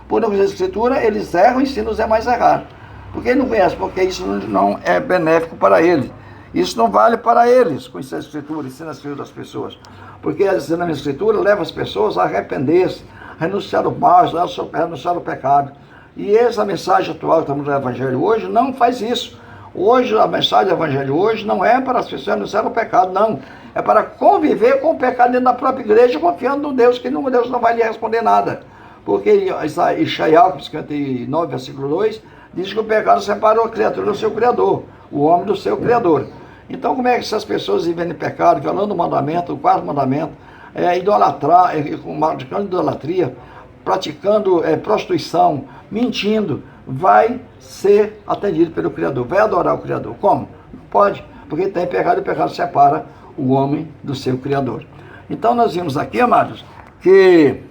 Por não conhecer a Escritura, eles erram e ensinam os demais a errar. Porque ele não conhece, porque isso não é benéfico para eles. Isso não vale para eles, conhecer a Escritura, ensinar a Escritura das pessoas. Porque ensinar a Escritura leva as pessoas a arrepender-se, a renunciar ao mal, a renunciar ao pecado. E essa mensagem atual que estamos no Evangelho hoje não faz isso. Hoje, a mensagem do Evangelho hoje não é para as pessoas renunciar ao pecado, não. É para conviver com o pecado dentro da própria igreja, confiando no Deus, que Deus não vai lhe responder nada. Porque Ishaiah, 59, versículo 2, diz que o pecado separou a criatura do seu Criador, o homem do seu Criador. Então, como é que essas pessoas vivendo em pecado, violando o mandamento, o 4º mandamento, praticando idolatria, praticando prostituição, mentindo, vai ser atendido pelo Criador, vai adorar o Criador. Como? Não pode, porque tem pecado e o pecado separa o homem do seu Criador. Então nós vimos aqui, amados, que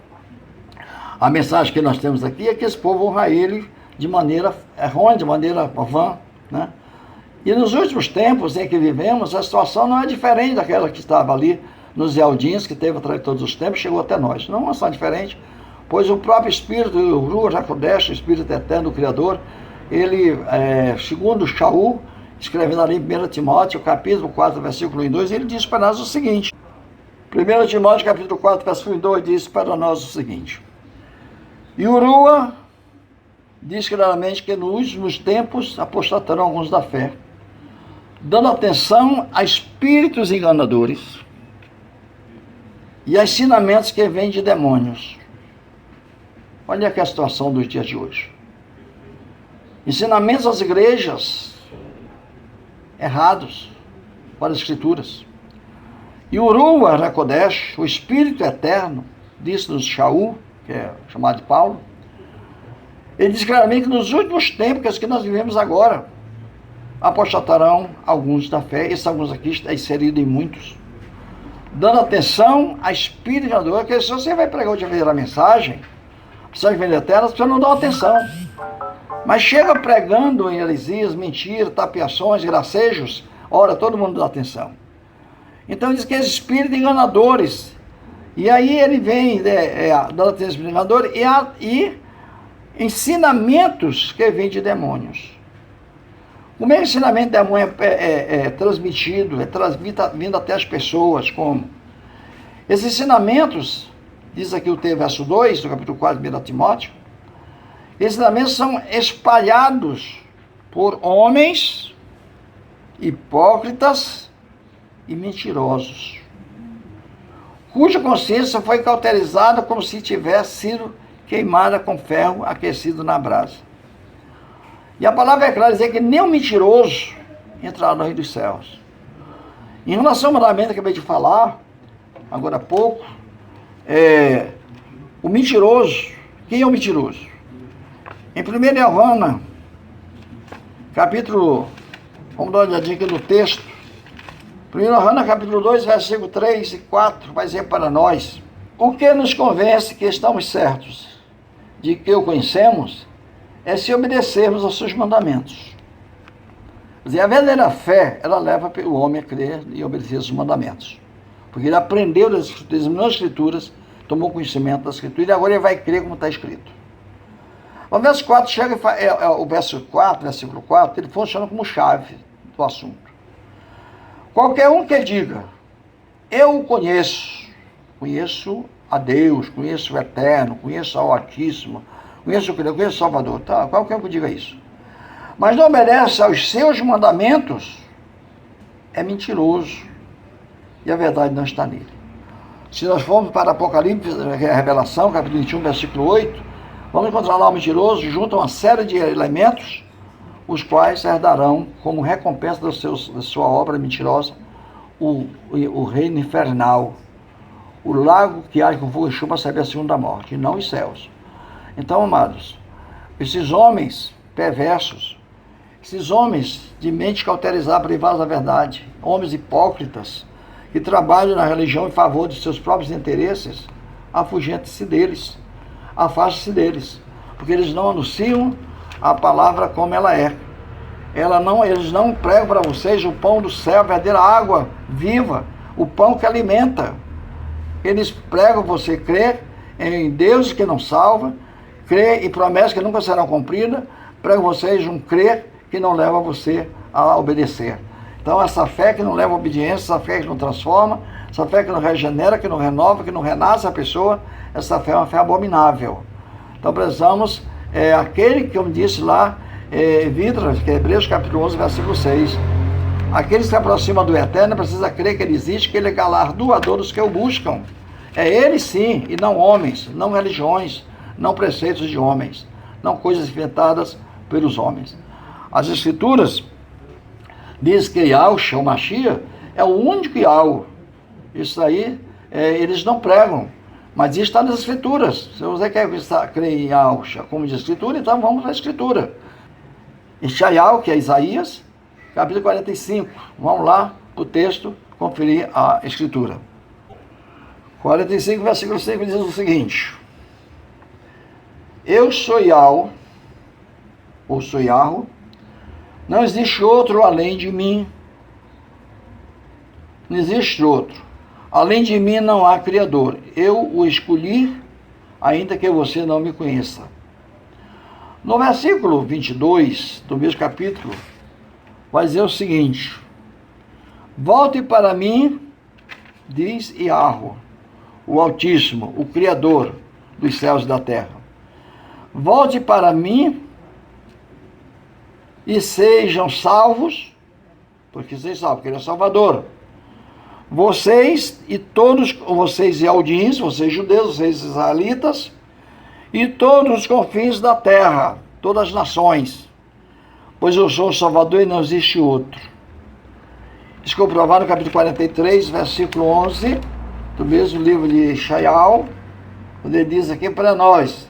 a mensagem que nós temos aqui é que esse povo honra ele de maneira errônea, de maneira vã, né? E nos últimos tempos em que vivemos, a situação não é diferente daquela que estava ali nos Eldins, que teve através de todos os tempos, chegou até nós. Não é uma situação diferente, pois o próprio Espírito, o Ruach HaKodesh, o Espírito Eterno do Criador, ele, segundo Shaul, escrevendo ali em 1 Timóteo, capítulo 4, versículo 1 e 2, ele diz para nós o seguinte. 1 Timóteo, capítulo 4, versículo 1 e 2, diz para nós o seguinte. E o Ruach diz claramente que nos últimos tempos apostatarão alguns da fé, dando atenção a espíritos enganadores e a ensinamentos que vêm de demônios. Olha aqui a situação dos dias de hoje. Ensinamentos às igrejas errados para as Escrituras. E o Ruach HaKodesh, o Espírito Eterno, disse-nos Shaul, que é chamado de Paulo, ele diz claramente que nos últimos tempos, que é os que nós vivemos agora, apostatarão alguns da fé. Esses alguns aqui está inserido em muitos, dando atenção a espírito enganador, porque se você vai pregar outra vez a mensagem, precisa de vida eterna, você não dá atenção. Mas chega pregando em heresias, mentiras, tapiações, gracejos, ora, todo mundo dá atenção. Então diz que é espíritos enganadores. E aí ele vem dando atenção a espíritos enganadores e ensinamentos que vêm de demônios. Como é que o ensinamento de demônio é transmitido, vindo até as pessoas? Como? Esses ensinamentos, diz aqui o verso 2, do capítulo 4 de 1 Timóteo, esses ensinamentos são espalhados por homens hipócritas e mentirosos, cuja consciência foi cauterizada como se tivesse sido queimada com ferro aquecido na brasa. E a palavra é clara, dizer que nem o mentiroso entrará no reino dos céus. Em relação ao mandamento que eu acabei de falar, agora há pouco, o mentiroso, quem é o mentiroso? Em 1 Joana, capítulo, vamos dar uma olhadinha aqui no texto, 1 Joana, capítulo 2, versículo 3 e 4, vai dizer para nós: o que nos convence que estamos certos de que o conhecemos é se obedecermos aos seus mandamentos. Quer dizer, a verdadeira fé, ela leva o homem a crer e obedecer aos mandamentos. Porque ele aprendeu das Escrituras, examinou as Escrituras, tomou conhecimento das Escrituras e agora ele vai crer como está escrito. O verso 4 chega, o verso 4, versículo 4, ele funciona como chave do assunto. Qualquer um que diga, eu conheço a Deus, conheço o Eterno, conheço ao Altíssimo, conheço o Salvador, tá? Qualquer um que diga isso, mas não obedece aos seus mandamentos, é mentiroso, e a verdade não está nele. Se nós formos para Apocalipse, a Revelação, capítulo 21, versículo 8, vamos encontrar lá o mentiroso junto a uma série de elementos, os quais herdarão como recompensa da sua obra mentirosa o reino infernal, o lago que há com fogo e chuva, saber a segunda morte, e não os céus. Então, amados, esses homens perversos, esses homens de mente cauterizada, privados da verdade, homens hipócritas, que trabalham na religião em favor de seus próprios interesses, afugente-se deles, afaste-se deles, porque eles não anunciam a palavra como ela é. Eles não pregam para vocês o pão do céu, a verdadeira água viva, o pão que alimenta. Eles pregam você crer em Deus que não salva, crer em promessas que nunca serão cumpridas, pregam vocês um crer que não leva você a obedecer. Então essa fé que não leva a obediência, essa fé que não transforma, essa fé que não regenera, que não renova, que não renasce a pessoa, essa fé é uma fé abominável. Então precisamos, aquele que eu disse lá, Vidras, que é Hebreus capítulo 11, versículo 6, aquele que se aproxima do Eterno precisa crer que ele existe, que ele é galardoador dos que o buscam. É ele sim, e não homens, não religiões, não preceitos de homens, não coisas inventadas pelos homens. As Escrituras diz que Yahushua, o Mashiach, é o único Yahweh. Isso aí, eles não pregam, mas isso está nas Escrituras. Se você quer crer em Yahushua como diz a Escritura, então vamos à Escritura. Ishaiah, que é Isaías, capítulo 45. Vamos lá para o texto, conferir a Escritura. 45, versículo 5 diz o seguinte: eu sou Yahweh, ou sou Yahweh, não existe outro além de mim. Não existe outro. Além de mim não há Criador. Eu o escolhi, ainda que você não me conheça. No versículo 22 do mesmo capítulo, vai dizer o seguinte: volte para mim, diz Yahweh, o Altíssimo, o Criador dos céus e da terra. Volte para mim e sejam salvos, porque vocês salvos, porque ele é Salvador. Vocês e todos, vocês Ealdins, vocês judeus, vocês israelitas, e todos os confins da terra, todas as nações, pois eu sou o Salvador e não existe outro. Isso ficou provado no capítulo 43, versículo 11, do mesmo livro de Ishaiah, onde ele diz aqui para nós: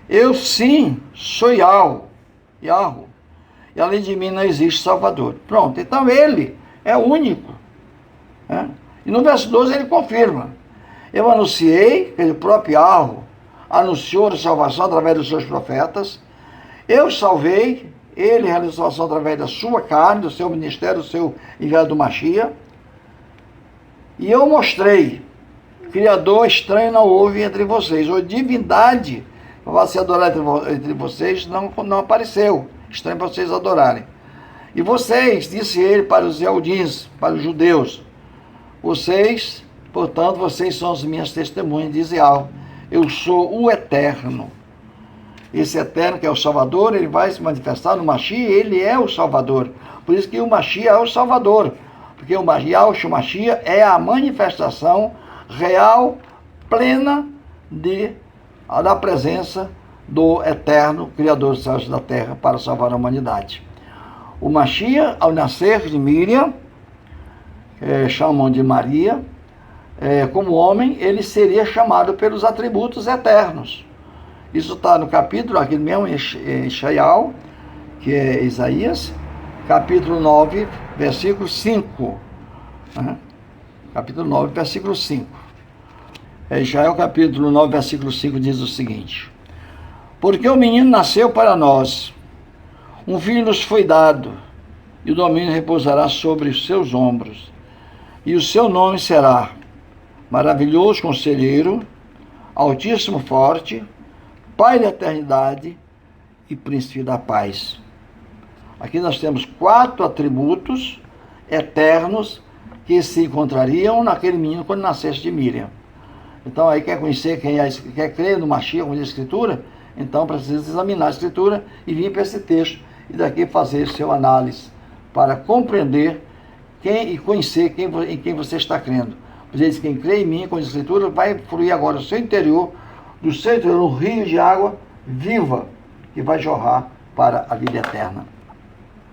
eu sim sou Yahweh, e além de mim não existe Salvador. Pronto, então ele é o único. E no verso 12 ele confirma: eu anunciei, ele próprio Yahweh anunciou a salvação através dos seus profetas, eu salvei, ele realizou a salvação através da sua carne, do seu ministério, do seu enviado do Mashiach, e eu mostrei, Criador estranho não houve entre vocês, ou divindade para se adorar entre vocês não apareceu, estranho para vocês adorarem. E vocês, disse ele para os Eudins, para os judeus, vocês, portanto, vocês são as minhas testemunhas, diz Yahweh, eu sou o Eterno. Esse Eterno, que é o Salvador, ele vai se manifestar no Mashiach, ele é o Salvador. Por isso que o Mashiach é o Salvador, porque o Mashiach é a manifestação real, plena da presença do Eterno, Criador dos céus e da terra, para salvar a humanidade. O Mashiach, ao nascer de Miriam, chamam de Maria, como homem, ele seria chamado pelos atributos eternos. Isso está no capítulo, aqui mesmo em Shaial, que é Isaías, capítulo 9, versículo 5. Capítulo 9, versículo 5. Israel, capítulo 9, versículo 5, diz o seguinte: porque o menino nasceu para nós, um filho nos foi dado, e o domínio repousará sobre os seus ombros, e o seu nome será Maravilhoso Conselheiro, Altíssimo Forte, Pai da Eternidade e Príncipe da Paz. Aqui nós temos 4 atributos eternos que se encontrariam naquele menino quando nascesse de Miriam. Então aí quer conhecer, quer crer no Mashiach, como diz a Escritura, então precisa examinar a Escritura e vir para esse texto e daqui fazer seu análise para compreender e conhecer em quem você está crendo. Por isso, quem crê em mim, com a Escritura, vai fluir agora do seu interior um rio de água viva que vai jorrar para a vida eterna.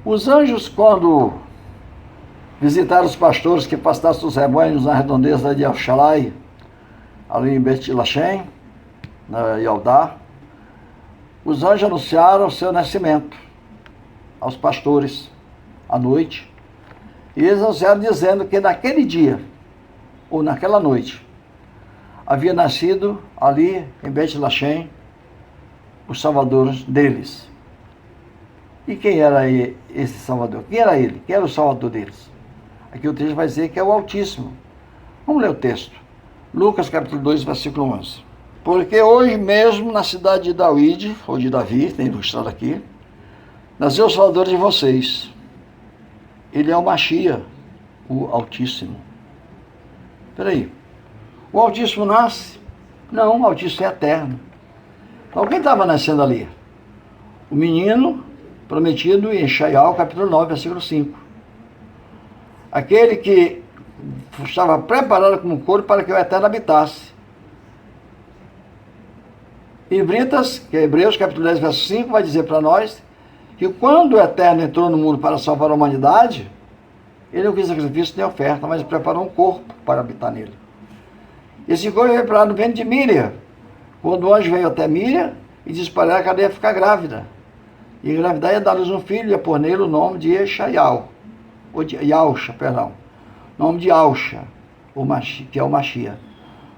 Os anjos, quando visitaram os pastores que pastassem os rebanhos na redondeza de Al-Shalai, ali em Bet Lashem, na Yaldá, os anjos anunciaram o seu nascimento aos pastores à noite, e eles anunciaram dizendo que naquele dia, ou naquela noite, havia nascido ali em Bet Lashem o Salvador deles. E quem era esse Salvador? Quem era ele? Quem era o Salvador deles? Aqui o texto vai dizer que é o Altíssimo. Vamos ler o texto. Lucas capítulo 2, versículo 11. Porque hoje mesmo na cidade de David, ou de Davi, tem ilustrado aqui, nasceu o Salvador de vocês. Ele é o Mashiach, o Altíssimo. Espera aí. O Altíssimo nasce? Não, o Altíssimo é eterno. Então quem estava nascendo ali? O menino prometido em Shaial, capítulo 9, versículo 5. Aquele que estava preparado como um corpo para que o Eterno habitasse. Em Britas, que é Hebreus, capítulo 10, verso 5, vai dizer para nós que quando o Eterno entrou no mundo para salvar a humanidade, ele não quis sacrifício nem oferta, mas preparou um corpo para habitar nele. Esse corpo foi preparado no ventre de Miriam, quando o anjo veio até Miriam e disse para ela que ela ia ficar grávida. E engravidar ia dar luz um filho, ia pôr nele o nome de Eshaial, ou de Yausha, perdão. Nome de Yausha, que é o Mashiach.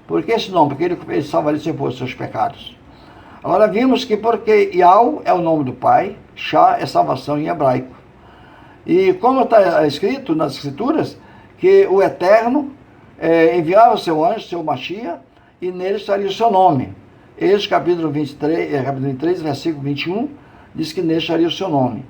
Por que esse nome? Porque ele salvaria os seus pecados. Agora vimos que porque Yau é o nome do Pai, Shah é salvação em hebraico. E como está escrito nas Escrituras, que o Eterno enviava o seu anjo, seu Mashiach, e nele estaria o seu nome. Esse capítulo 23, versículo 21, diz que nele estaria o seu nome.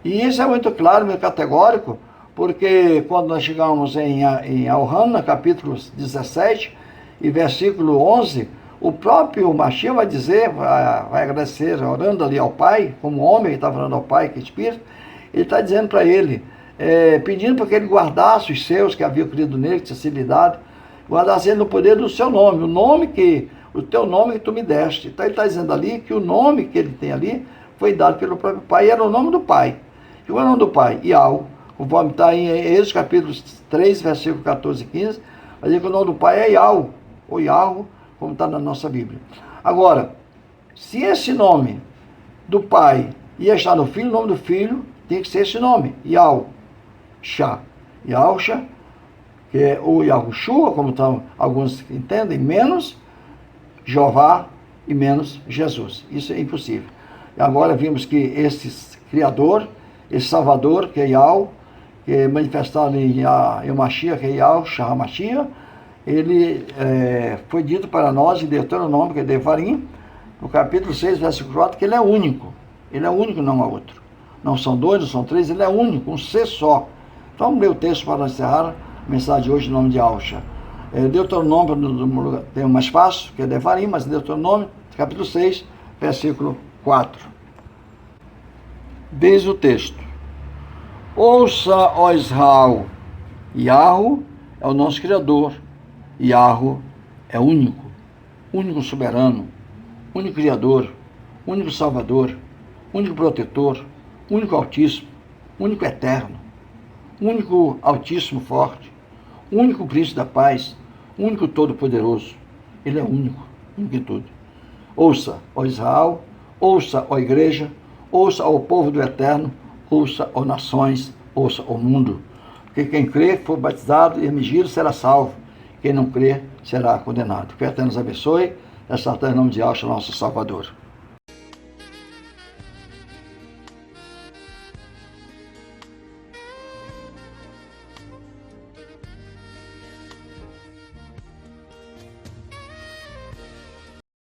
E isso é muito claro, muito categórico, porque quando nós chegamos em Al-Hana, capítulo 17, e versículo 11, o próprio Mashiach vai dizer, vai agradecer, orando ali ao Pai, como homem, ele está falando ao Pai, que é Espírito, ele está dizendo para ele, pedindo para que ele guardasse os seus, que haviam crido nele, que tinha sido lhe dado, guardasse ele no poder do seu nome, o teu nome que tu me deste. Então ele está dizendo ali que o nome que ele tem ali foi dado pelo próprio Pai, e era o nome do Pai. E qual é o nome do Pai? Yau, conforme está em Êxodo capítulo 3, versículo 14 e 15, vai dizer que o nome do Pai é Yau, ou Yahweh, como está na nossa Bíblia. Agora, se esse nome do Pai ia estar no Filho, o nome do Filho tem que ser esse nome, Yau, Shah, Yausha, que é o Yahushua, como alguns entendem, menos Jeová e menos Jesus. Isso é impossível. E agora vimos que esse Criador, esse Salvador, que é Yahweh, que é manifestado em Mashiach, que é Yahweh, Shahamashia, ele foi dito para nós em Deuteronômio, que é Devarim, no capítulo 6, versículo 4, que ele é único. Ele é único, não há outro. Não são dois, não são três, ele é único, um ser só. Então vamos ler o texto para encerrar a mensagem de hoje em nome de Yahushua. Deuteronômio tem o mais fácil, que é Devarim, mas Deuteronômio, capítulo 6, versículo 4. Diz o texto: ouça, ó Israel, Yahweh é o nosso Criador, Yahweh é único, único soberano, único Criador, único Salvador, único protetor, único Altíssimo, único Eterno, único Altíssimo Forte, único Príncipe da Paz, único Todo-Poderoso. Ele é único, único em tudo. Ouça, ó Israel, ouça, ó Igreja, ouça, ó povo do Eterno, ouça, ó nações, ouça, ó mundo. Porque quem crê, for batizado e emergido, será salvo. Quem não crê, será condenado. Que o Eterno nos abençoe. Essa em nome de Yahushua, nosso Salvador.